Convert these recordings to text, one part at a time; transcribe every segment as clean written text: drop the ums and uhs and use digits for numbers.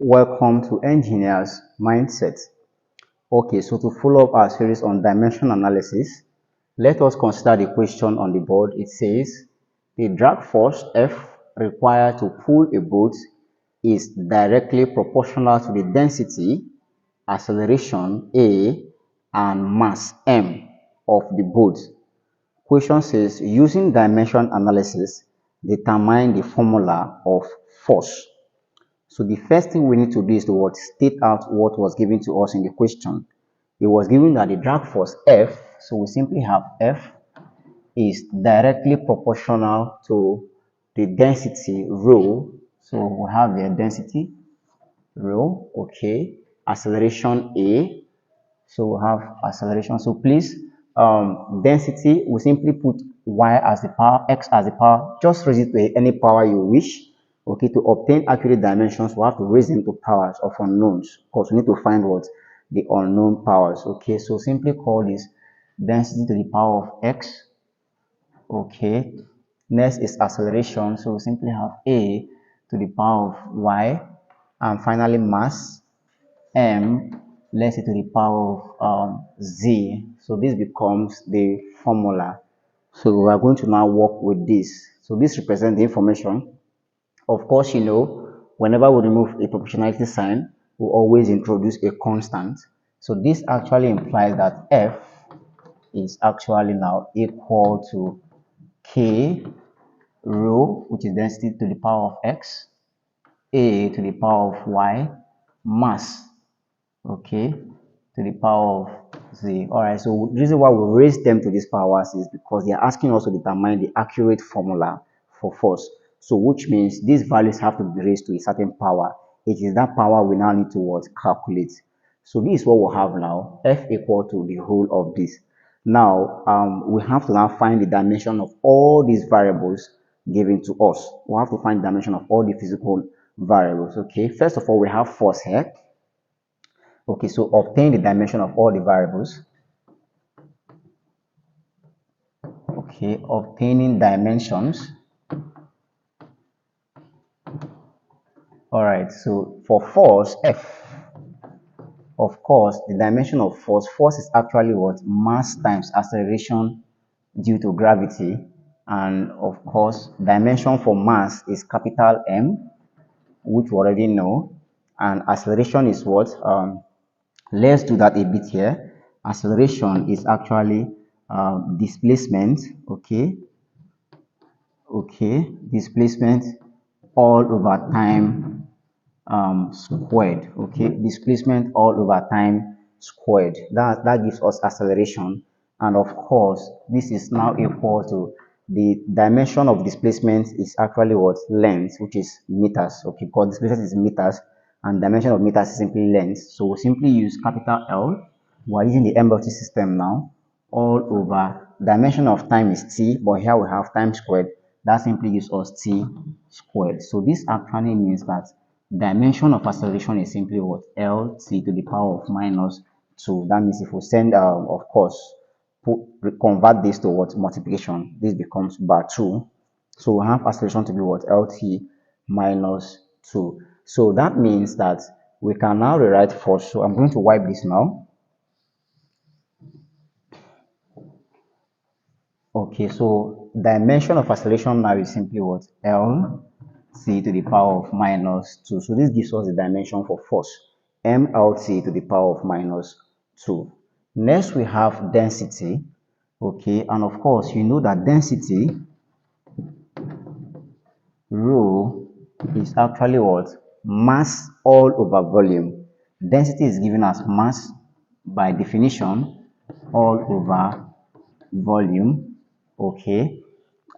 Welcome to Engineers Mindset. Okay, so to follow up our series on dimension analysis, let us consider the question on the board. It says, the drag force F required to pull a boat is directly proportional to the density, acceleration A, and mass M of the boat. Question says, using dimension analysis, determine the formula of force. So the first thing we need to do is to state out what was given to us in the question. It was given that the drag force F, so we simply have F is directly proportional to the density rho. So we have the density rho, okay, acceleration A. So we have acceleration. So please, density, we simply put y as the power, x as the power. Just raise it to any power you wish. Okay, to obtain accurate dimensions, we have to raise them to powers of unknowns because we need to find what the unknown powers. Okay, so simply call this density to the power of x. Okay, next is acceleration. So we simply have a to the power of y, and finally mass m, let's say to the power of z. So this becomes the formula. So we are going to now work with this. So this represents the information. Of course, whenever we remove a proportionality sign, we always introduce a constant. So this actually implies that F is actually now equal to K rho, which is density to the power of X, A to the power of Y, mass, okay, to the power of Z. All right, so the reason why we raise them to these powers is because they are asking us to determine the accurate formula for force. So which means these values have to be raised to a certain power. It is that power we now need to calculate. So this is what we have now, F equal to the whole of this. Now, we have to now find the dimension of all these variables given to us. We have to find the dimension of all the physical variables, okay? First of all, we have force here. Okay, so obtain the dimension of all the variables. Okay, obtaining dimensions. All right, so for force F, of course, the dimension of force is actually what? Mass times acceleration due to gravity. And of course, dimension for mass is capital M, which we already know. And acceleration is what? Let's do that a bit here. Acceleration is actually displacement, okay? Okay, displacement all over time squared, okay? Displacement all over time squared. That gives us acceleration. And of course, this is now equal to the dimension of displacement is actually what? Length, which is meters, okay? Because displacement is meters and dimension of meters is simply length. So we simply use capital L. We're using the MLT system now. All over dimension of time is t, but here we have time squared. That simply gives us t squared. So this actually means that dimension of acceleration is simply what? Lt to the power of minus 2. That means if we send, of course, convert this to what? Multiplication. This becomes bar 2. So we have acceleration to be what? Lt minus 2. So that means that we can now rewrite force. So I'm going to wipe this now. Okay, so dimension of acceleration now is simply what? L c to the power of minus 2. So this gives us the dimension for force. MLT to the power of minus 2. Next, we have density. Okay, and of course, you know that density, rho, is actually what? Mass all over volume. Density is given as mass by definition all over volume, okay?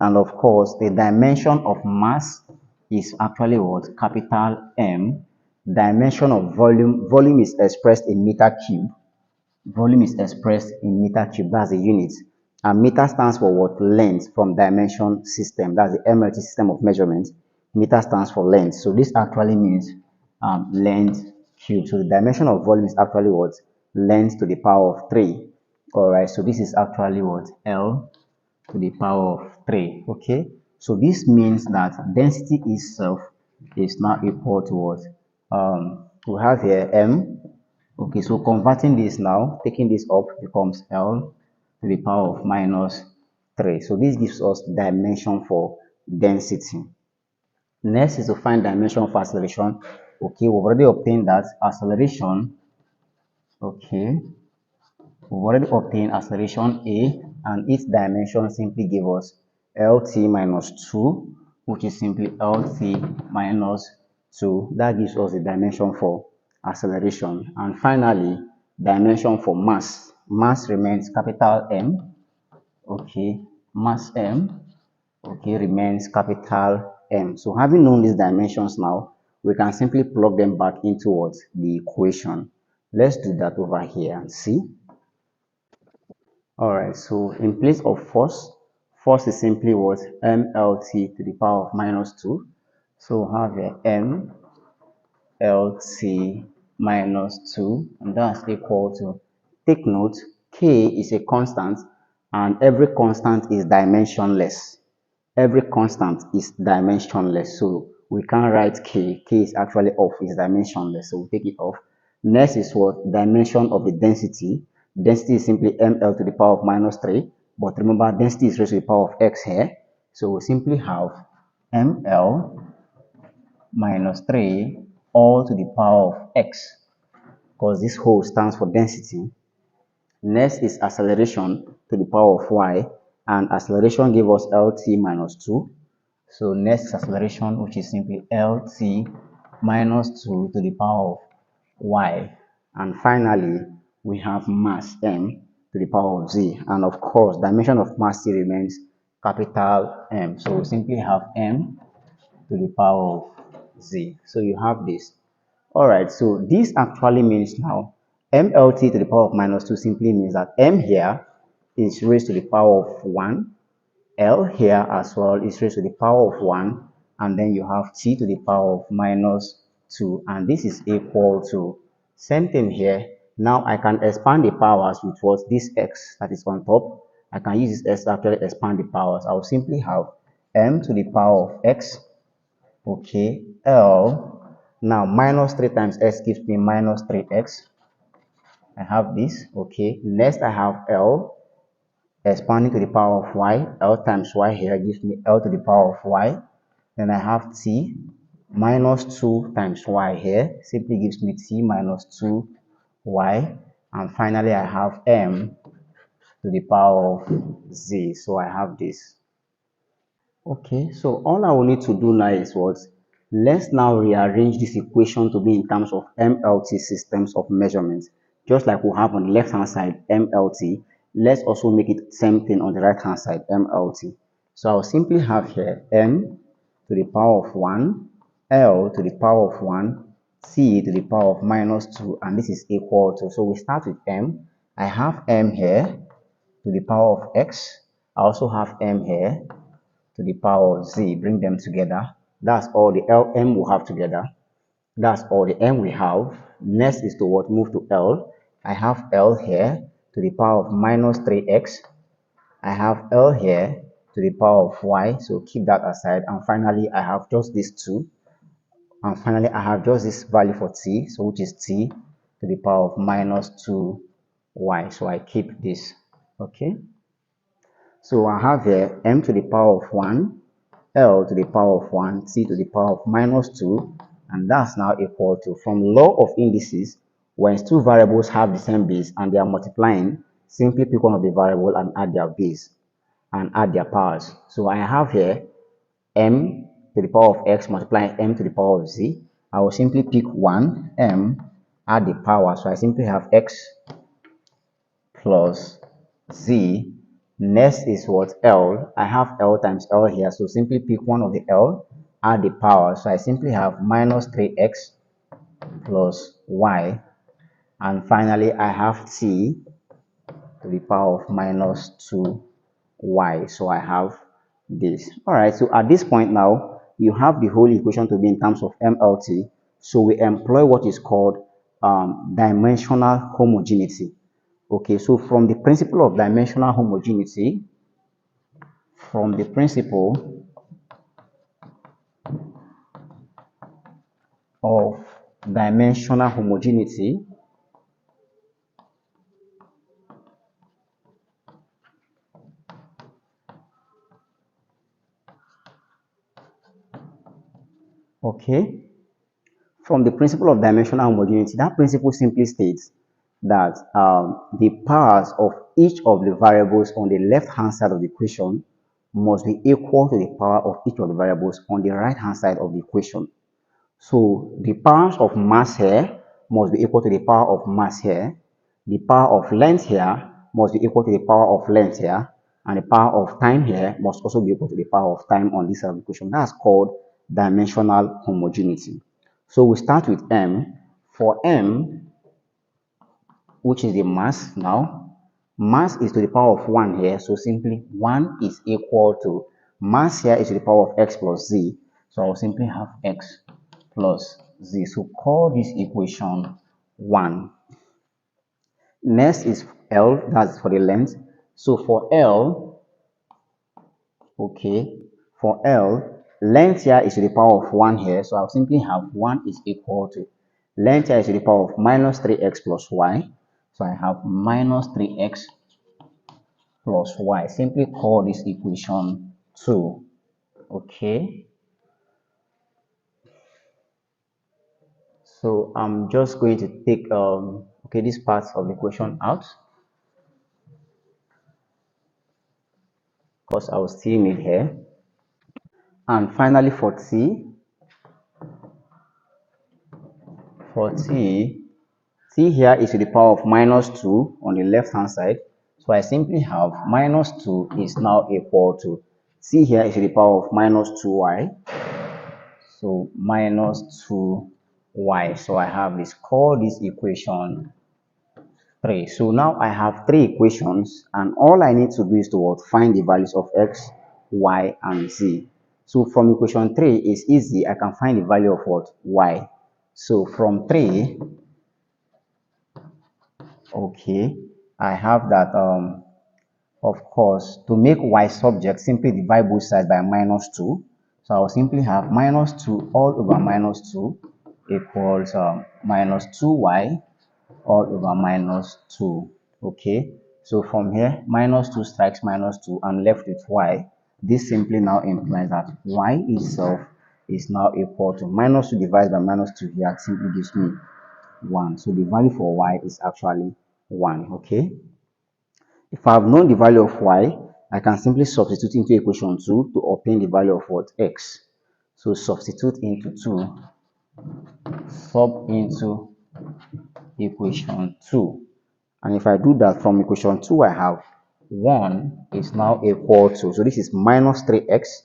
And of course, the dimension of mass is actually what? Capital M. Dimension of volume is expressed in meter cube. Volume is expressed in meter cube, that's a unit. And meter stands for what? Length from dimension system, that's the MLT system of measurement. Meter stands for length. So this actually means length cube. So the dimension of volume is actually what? Length to the power of 3. All right, so this is actually what? L to the power of 3. Okay, so this means that density itself is now equal to what? we have here m. Okay, so converting this now, taking this up becomes L to the power of minus 3. So this gives us dimension for density. Next is to find dimension for acceleration. Okay, we've already obtained that acceleration. Okay, we've already obtained acceleration A, and its dimension simply give us LT minus 2, which is simply LT minus 2. That gives us the dimension for acceleration. And finally, dimension for mass. Mass remains capital M. Okay, mass M, okay, remains capital M. So having known these dimensions now, we can simply plug them back into what? The equation. Let's do that over here and see. Alright, so in place of force is simply what? MLT to the power of minus 2. So have a MLT minus 2, and that's equal to, take note, K is a constant, and every constant is dimensionless. Every constant is dimensionless, so we can't write k is actually off, is dimensionless, so we take it off. Next is what? Dimension of the density. Density is simply ml to the power of minus 3, but remember density is raised to the power of x here, so we simply have ml minus 3 all to the power of x, because this whole stands for density. Next is acceleration to the power of y, and acceleration gave us lt minus 2. So next is acceleration, which is simply lt minus 2 to the power of y. And finally, we have mass m to the power of z. And of course, dimension of mass still remains capital M. So we simply have m to the power of z. So you have this. Alright, so this actually means now mlt to the power of minus 2 simply means that m here is raised to the power of 1, L here as well is raised to the power of 1, and then you have t to the power of minus 2, and this is equal to, same thing here. Now I can expand the powers with what? This x that is on top. I can use this x to actually expand the powers. I will simply have m to the power of x, okay, L. Now minus 3 times x gives me minus 3x. I have this, okay. Next I have L expanding to the power of y. L times y here gives me L to the power of y. Then I have t minus 2 times y here simply gives me t minus 2y. And finally I have m to the power of z. So I have this. Okay, so all I will need to do now is what? Let's now rearrange this equation to be in terms of MLT systems of measurement. Just like we have on the left hand side MLT, let's also make it same thing on the right hand side MLT. So I'll simply have here M to the power of 1, L to the power of 1, C to the power of minus 2, and this is equal to, so we start with M. I have M here to the power of X. I also have M here to the power of z, bring them together. That's all the lm we have together. That's all the m we have. Next is to what? Move to L. I have L here to the power of minus 3x. I have L here to the power of y, so keep that aside. And finally, I have just these two. And finally, I have just this value for t, so which is t to the power of minus 2y. So I keep this, okay? So I have here m to the power of 1, L to the power of 1, C to the power of minus 2, and that's now equal to, from law of indices, when two variables have the same base and they are multiplying, simply pick one of the variable and add their base and add their powers. So I have here m to the power of x multiplying m to the power of z. I will simply pick 1, m, add the power, so I simply have x plus z. Next is what? L. I have L times L here, so simply pick one of the L, add the power, so I simply have minus 3x plus y, and finally I have t to the power of minus 2y, so I have this. All right, so at this point now you have the whole equation to be in terms of MLT, so we employ what is called dimensional homogeneity. Okay, so from the principle of dimensional homogeneity, from the principle of dimensional homogeneity. Okay, from the principle of dimensional homogeneity, that principle simply states that the powers of each of the variables on the left-hand side of the equation must be equal to the power of each of the variables on the right-hand side of the equation. So the powers of mass here must be equal to the power of mass here. The power of length here must be equal to the power of length here. And the power of time here must also be equal to the power of time on this side of the equation. That's called dimensional homogeneity. So we start with M. For M, which is the mass now, mass is to the power of 1 here. So simply 1 is equal to, mass here is to the power of x plus z. So I'll simply have x plus z. So call this equation 1. Next is L, that's for the length. So for L, okay, for L, length here is to the power of 1 here. So I'll simply have 1 is equal to, length here is to the power of minus 3x plus y. So I have minus 3x plus y. Simply call this equation 2. Okay. So I'm just going to take okay, this part of the equation out because I will still need here. And finally for t here is to the power of minus 2 on the left hand side. So I simply have minus 2 is now equal to, t here is to the power of minus 2y. So minus 2y. So I have this, call this equation 3. So now I have 3 equations and all I need to do is to find the values of x, y, and z. So from equation 3 is easy. I can find the value of what? Y. So from 3, okay, I have that, of course, to make y subject, simply divide both sides by minus 2. So I will simply have minus 2 all over minus 2 equals minus 2y all over minus 2. Okay, so from here, minus 2 strikes minus 2. I'm left with y. This simply now implies that y itself is now equal to minus 2 divided by minus 2 here simply gives me 1. So the value for y is actually 1. Okay, if I have known the value of y, I can simply substitute into equation 2 to obtain the value of what? X. So substitute into 2, sub into equation 2. And if I do that from equation 2, I have 1 is now equal to, so this is minus 3x,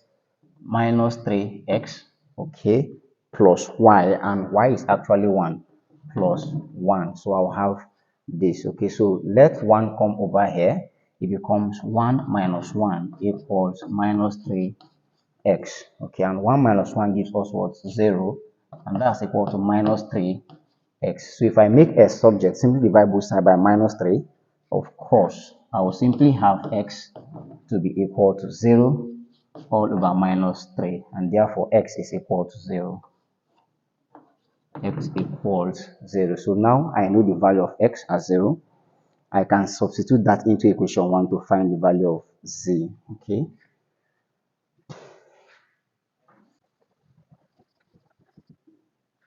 okay, plus y, and y is actually 1 plus 1. So I'll have this, okay. So let 1 come over here. It becomes 1 minus 1 equals minus 3x, okay, and 1 minus 1 gives us what? 0, and that's equal to minus 3x. So if I make a subject, simply divide both sides by minus 3. Of course, I will simply have x to be equal to 0 all over minus 3, and therefore x is equal to 0. X equals 0. So now I know the value of x as 0. I can substitute that into equation 1 to find the value of z. Okay.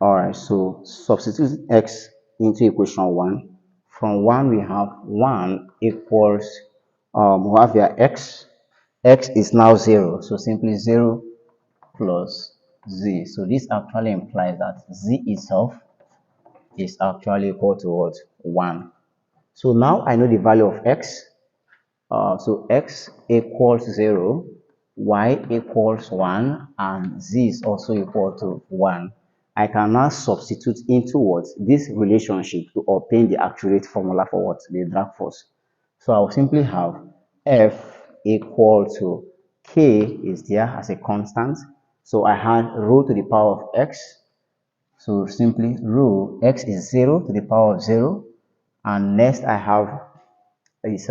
Alright, so substitute x into equation 1. From 1 we have 1 equals, we have here x is now 0. So simply 0 plus z. So this actually implies that z itself is actually equal to what? 1. So now I know the value of x. So x equals 0, y equals 1, and z is also equal to 1. I can now substitute into what? This relationship to obtain the accurate formula for what? The drag force. So I'll simply have F equal to K is there as a constant. So I had rho to the power of x. So simply rho x is 0 to the power of 0. And next I have is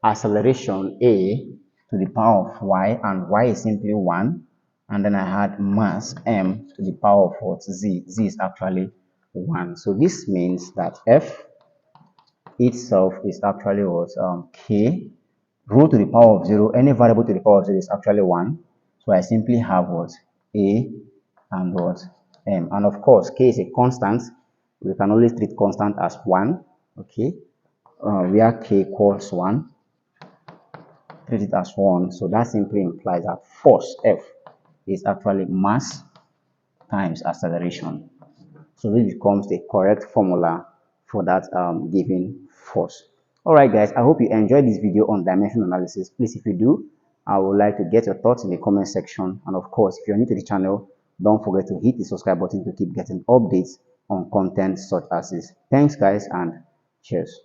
acceleration a to the power of y, and y is simply 1. And then I had mass m to the power of what? Z. Z is actually 1. So this means that f itself is actually what k root to the power of 0. Any variable to the power of 0 is actually 1. So I simply have what a and what m. And of course, k is a constant. We can always treat constant as 1. Okay, where k equals 1, treat it as 1. So that simply implies that force F is actually mass times acceleration. So this becomes the correct formula for that given force. Alright guys, I hope you enjoyed this video on dimension analysis. Please, if you do, I would like to get your thoughts in the comment section. And of course, if you're new to the channel, don't forget to hit the subscribe button to keep getting updates on content such as this. Thanks guys, and cheers.